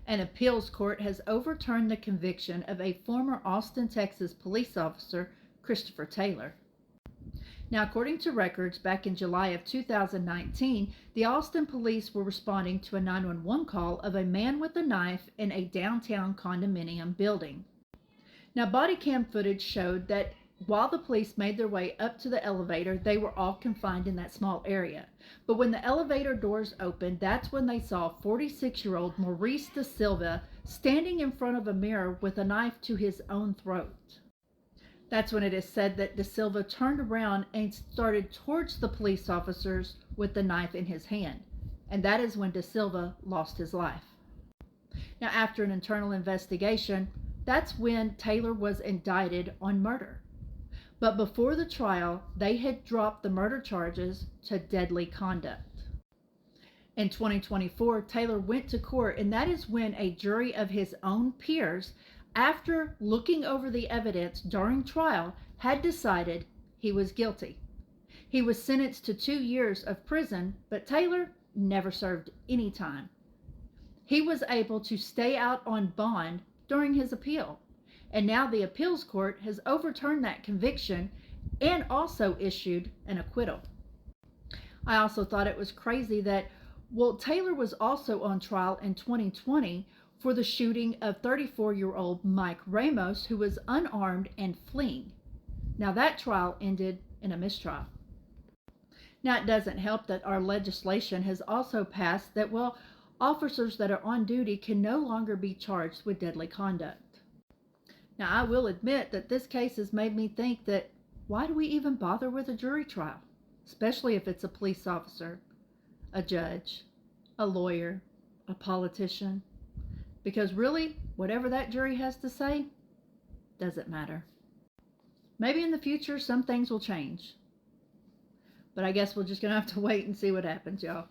An appeals court has overturned the conviction of a former Austin, Texas police officer, Christopher Taylor. Now, according to records, back in July of 2019, the Austin police were responding to a 911 call of a man with a knife in a downtown condominium building. Now, body cam footage showed that while the police made their way up to the elevator, they were all confined in that small area. But when the elevator doors opened, that's when they saw 46-year-old Maurice Da Silva standing in front of a mirror with a knife to his own throat. That's when it is said that Da Silva turned around and started towards the police officers with the knife in his hand. And that is when Da Silva lost his life. Now, after an internal investigation, that's when Taylor was indicted on murder. But before the trial, they had dropped the murder charges to deadly conduct. In 2024, Taylor went to court, and that is when a jury of his own peers, after looking over the evidence during trial, had decided he was guilty. He was sentenced to 2 years of prison, but Taylor never served any time. He was able to stay out on bond during his appeal, and now the appeals court has overturned that conviction and also issued an acquittal. I also thought it was crazy that, Taylor was also on trial in 2020 for the shooting of 34-year-old Mike Ramos, who was unarmed and fleeing. Now, that trial ended in a mistrial. Now, it doesn't help that our legislation has also passed that, officers that are on duty can no longer be charged with deadly conduct. Now, I will admit that this case has made me think that why do we even bother with a jury trial, especially if it's a police officer, a judge, a lawyer, a politician? Because really, whatever that jury has to say doesn't matter. Maybe in the future, some things will change. But I guess we're just going to have to wait and see what happens, y'all.